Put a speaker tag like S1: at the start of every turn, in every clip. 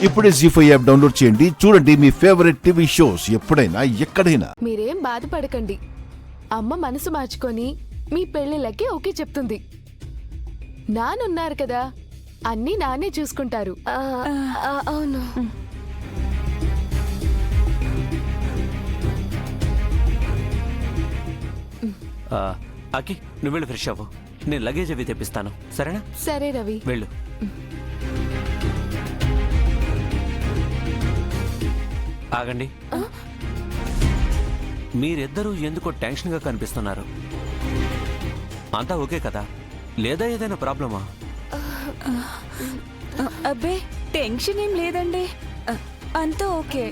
S1: ఇప్పుడే జీ5 app download చేయండి. చూడండి మీ ఫేవరెట్ టీవీ షోస్ ఎప్పుడైనా ఎక్కడైనా.
S2: మీరేం బాధపడకండి. అమ్మ మనసు మార్చుకొని మీ పెళ్లిళ్ళకి ఓకే చెప్తుంది. నానున్నారు కదా, అన్నీ నానే చూసుకుంటారు. అవును.
S3: అకి నువ్వు వెళ్ళు, ఫ్రెష్ అవ్వు. నేను లగేజ్ అవి తెప్పిస్తాను, సరేనా?
S2: సరే రవి,
S3: వెళ్ళు. ఆగండి. మీరిద్దరూ ఎందుకో టెన్షన్గా కనిపిస్తున్నారు. అంతా ఓకే కదా, లేదా ఏదైనా ప్రాబ్లమా?
S4: అబ్బే టెన్షన్ ఏం లేదండి, అంతా ఓకే.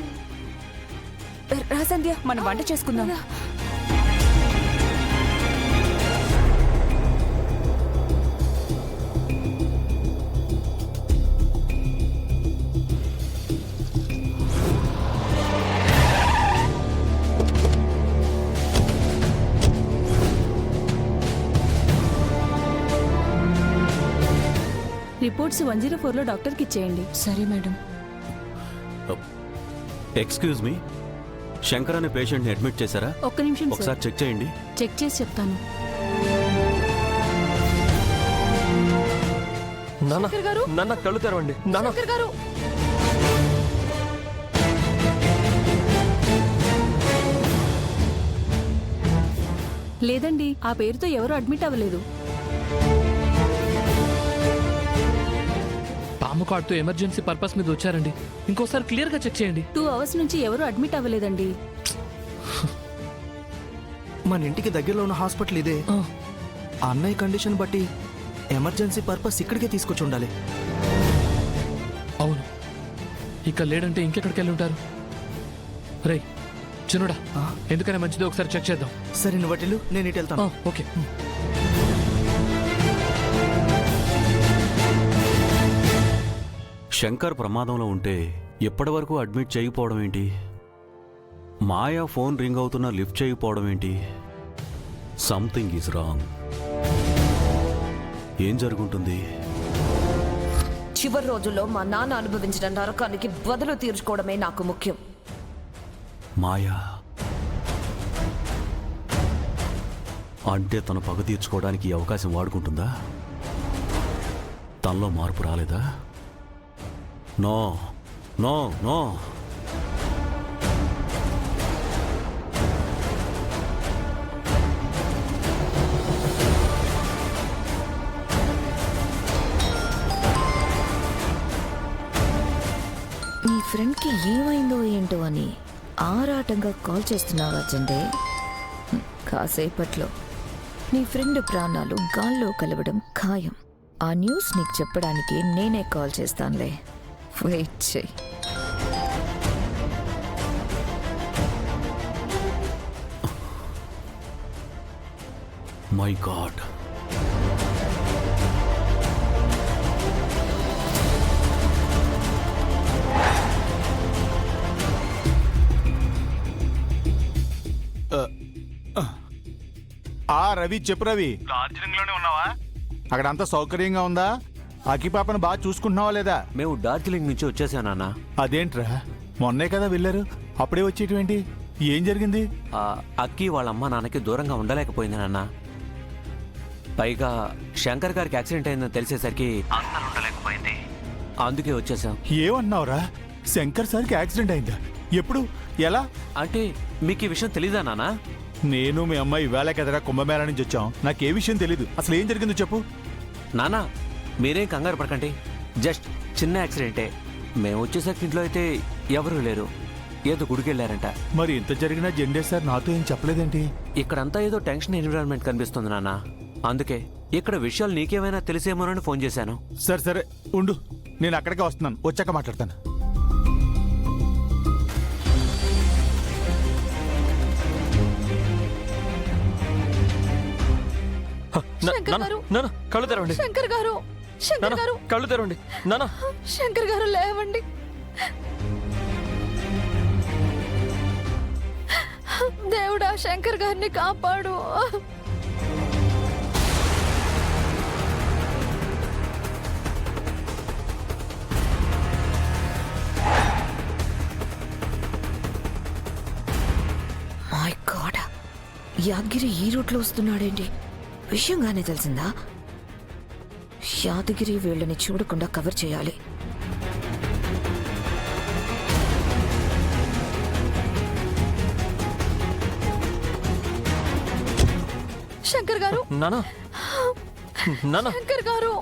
S4: రా సంధ్య, మనం వంట చేసుకుందాం.
S5: రిపోర్ట్స్ 104లో డాక్టర్కి ఇచ్చేయండి.
S4: సరే మేడం.
S6: ఎక్స్క్యూజ్ మీ, శంకర్ అనే పేషెంట్ని అడ్మిట్ చేశారా?
S5: ఒక్క నిమిషం సార్,
S6: ఒకసారి చెక్ చేయండి.
S5: చెక్ చేసి చెప్తాను.
S2: శంకర్ గారు,
S7: నాన్న కళ్ళు తెరవండి. నాన్న
S2: శంకర్ గారు.
S5: లేదండి, ఆ పేరుతో ఎవరు అడ్మిట్ అవ్వలేదు.
S7: పాము కార్డుతో ఎమర్జెన్సీ పర్పస్ మీద వచ్చారండి. ఇంకోసారి క్లియర్ గా చెక్ చేయండి.
S5: 2 అవర్స్ నుంచి ఎవరు అడ్మిట్ అవ్వలేదండి.
S8: మన ఇంటికి దగ్గరలో ఉన్న హాస్పిటల్ ఇదే. ఆ అన్నయ్య కండిషన్ బట్టి ఎమర్జెన్సీ పర్పస్ ఇక్కడికే తీసుకొచ్చి ఉండాలి.
S7: అవును, ఇక్కడ లేడంటే ఇంకెక్కడికి వెళ్ళి ఉంటారు. రే చిన్నడా, ఎందుకనే మంచిది, ఒకసారి చెక్ చేద్దాం.
S8: సరే నువ్వు అటు వెళ్ళు, నేను ఇటు వెళ్తాను.
S7: ఓకే.
S6: శంకర్ ప్రమాదంలో ఉంటే ఎప్పటి వరకు అడ్మిట్ చేయకపోవడం ఏంటి? మాయా ఫోన్ రింగ్ అవుతున్నా లిఫ్ట్ చేయకపోవడం ఏంటి? Something is wrong. ఏం జరుగుతుంది?
S4: చివరి రోజుల్లో మా నాన్న అనుభవించిన నరకానికి బదులు తీర్చుకోవడమే నాకు ముఖ్యం.
S6: మాయా అంటే తన పగ తీర్చుకోవడానికి ఈ అవకాశం వాడుకుంటుందా? తనలో మార్పు రాలేదా? No no no.
S4: నీ ఫ్రెండ్కి ఏమైందో ఏంటో అని ఆరాటంగా కాల్ చేస్తున్నావా చండే? కాసేపట్లో నీ ఫ్రెండ్ ప్రాణాలు గాల్లో కలవడం ఖాయం. ఆ న్యూస్ నీకు చెప్పడానికి నేనే కాల్ చేస్తానులే, వెయిట్ చెయ్యి.
S6: My God.
S9: రవి, చెప్పు రవి.
S10: డార్జిలింగ్ లోనే ఉన్నావా?
S9: అక్కడ అంతా సౌకర్యంగా ఉందా? అకి పాపను బాగా చూసుకుంటున్నావా లేదా?
S3: మేము డార్జిలింగ్ నుంచి వచ్చేసాం నాన్న.
S9: అదేంట్రా, మొన్నే కదా వెళ్ళారు, అప్పుడే వచ్చేటువంటి ఏం జరిగింది?
S3: అక్కి వాళ్ళ అమ్మ నాన్నకి దూరంగా ఉండలేకపోయింది నాన్న. పైగా శంకర్ గారికి యాక్సిడెంట్ అయిందని తెలిసేసరికి అస్సలు ఉండలేకపోయింది. అందుకే వచ్చేసాం.
S9: ఏమన్నావురా? శంకర్ సార్కి యాక్సిడెంట్ అయిందా? ఎప్పుడు, ఎలా?
S3: అంటే మీకు ఈ విషయం తెలీదా నాన్న?
S9: నేను మీ అమ్మాయి ఇవాళ కదరా కుంభమేళా నుంచి వచ్చాం. నాకే విషయం తెలీదు. అసలు ఏం జరిగిందో చెప్పు.
S3: నాన్న మీరేం కంగారు పడకండి, జస్ట్ చిన్న యాక్సిడెంటే. మేము వచ్చేసరికి ఇంట్లో అయితే ఎవరూ లేరు, ఏదో గుడికెళ్ళారంట.
S9: మరి ఇంత జరిగినా జెండే సార్ నాతో ఏం చెప్పలేదేంటి?
S3: ఇక్కడంతా ఏదో టెన్షన్ ఎన్విరాన్మెంట్ కనిపిస్తుంది నాన్న. అందుకే ఇక్కడ విషయాలు నీకేమైనా తెలిసేమోనని ఫోన్ చేశాను.
S9: సరే సరే ఉండు, నేను అక్కడికే వస్తున్నాను, వచ్చాక మాట్లాడతాను.
S7: కళ్ళు తెరవండి.
S2: శంకర్ గారు, శంకర్ గారు,
S7: కళ్ళు తెరవండి. నాన్న,
S2: శంకర్ గారు లేవండి. దేవుడా, శంకర్ గారిని కాపాడు.
S4: యాదగిరి ఈ రూట్లో వస్తున్నాడేంటి? విషయంగానే తెలిసిందా? యాదగిరి వీళ్ళని చూడకుండా కవర్ చేయాలి.
S2: శంకర్ గారు,
S3: నానా నానా
S2: శంకర్ గారు,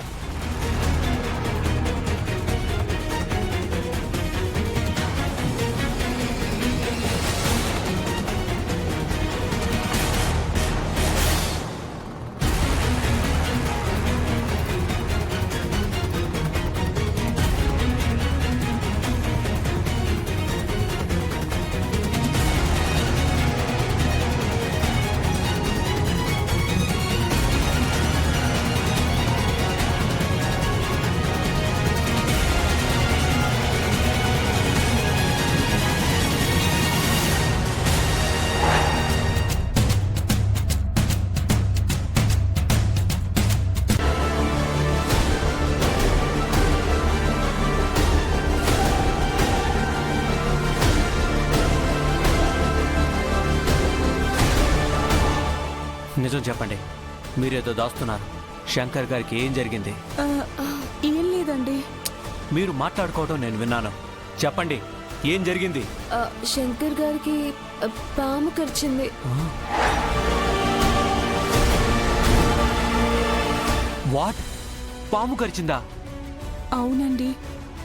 S3: నిజం చెప్పండి, మీరేదో దాస్తున్నారు. శంకర్ గారికి ఏం జరిగింది?
S5: ఏం లేదండి.
S3: మీరు మాట్లాడుకోవడం నేను విన్నాను. చెప్పండి, ఏం జరిగింది?
S2: శంకర్ గారికి పాము కరిచింది.
S3: వాట్? పాము కరిచిందా?
S5: అవునండి.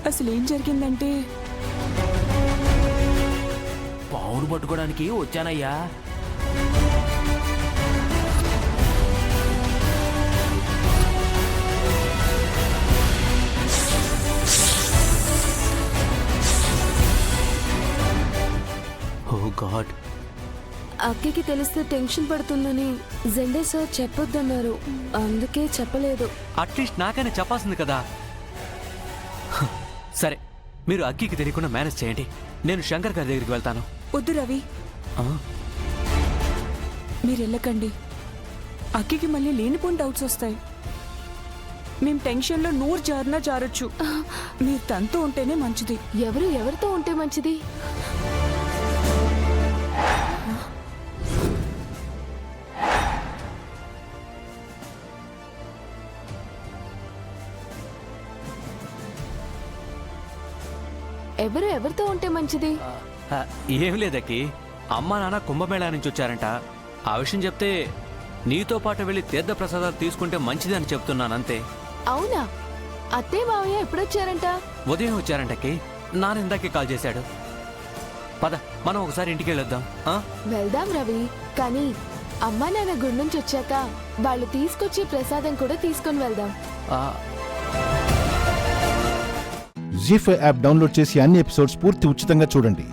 S5: అసలు ఏం జరిగిందంటే
S3: పావును పట్టుకోవడానికి వచ్చానయ్యా. ఓ గాడ్.
S2: అక్కకి తెలిస్తే టెన్షన్ పడుతుందని జెండే సార్ చెప్పొద్దన్నారు. అందుకే చెప్పలేదు.
S3: అట్లీస్ట్ నాకైనా చెప్పాల్సింది కదా. హ, సరే, మీరు అక్కికి తెలియకుండా మేనేజ్ చేయండి. నేను శంకర్ గారి దగ్గరికి వెళ్తాను.
S5: వద్దు రవి,
S3: ఆ?
S5: మీరు వెళ్ళకండి. అక్కికి మళ్ళీ లేనిపోని డౌట్స్ వస్తాయి. మేం టెన్షన్లో నోరు జారినా జారొచ్చు. మీరు తనతో ఉంటేనే మంచిది.
S2: ఎవరితో ఉంటే మంచిది? ఎవరితో ఉంటే మంచిది?
S3: ఆ, ఏం లేదక్కి, అమ్మా నాన్న కుంభమేళా నుంచి వచ్చారంట. ఆ విషయం చెప్తే నీతో పాటు వెళ్ళి తీర్థ ప్రసాదాలు తీసుకుంటే మంచిది అని చెప్తున్నానంతే.
S2: అవునా? అత్తే మావయ్య ఎప్పుడొచ్చారంట?
S3: ఉదయం వచ్చారంటకి. నాన్న ఇందాకే కాల్ చేశాడు. పద, మనం ఒకసారి ఇంటికి వెళ్ళొద్దాం. ఆ?
S2: వెళ్దాం రవి, కానీ అమ్మా నాన్న గుడి నుంచి వచ్చాక వాళ్ళు తీసుకొచ్చే ప్రసాదం కూడా తీసుకొని వెళ్దాం.
S3: ఆ,
S1: జీ5 యాప్ డౌన్లోడ్ చేసి అన్ని ఎపిసోడ్స్ పూర్తి ఉచితంగా చూడండి.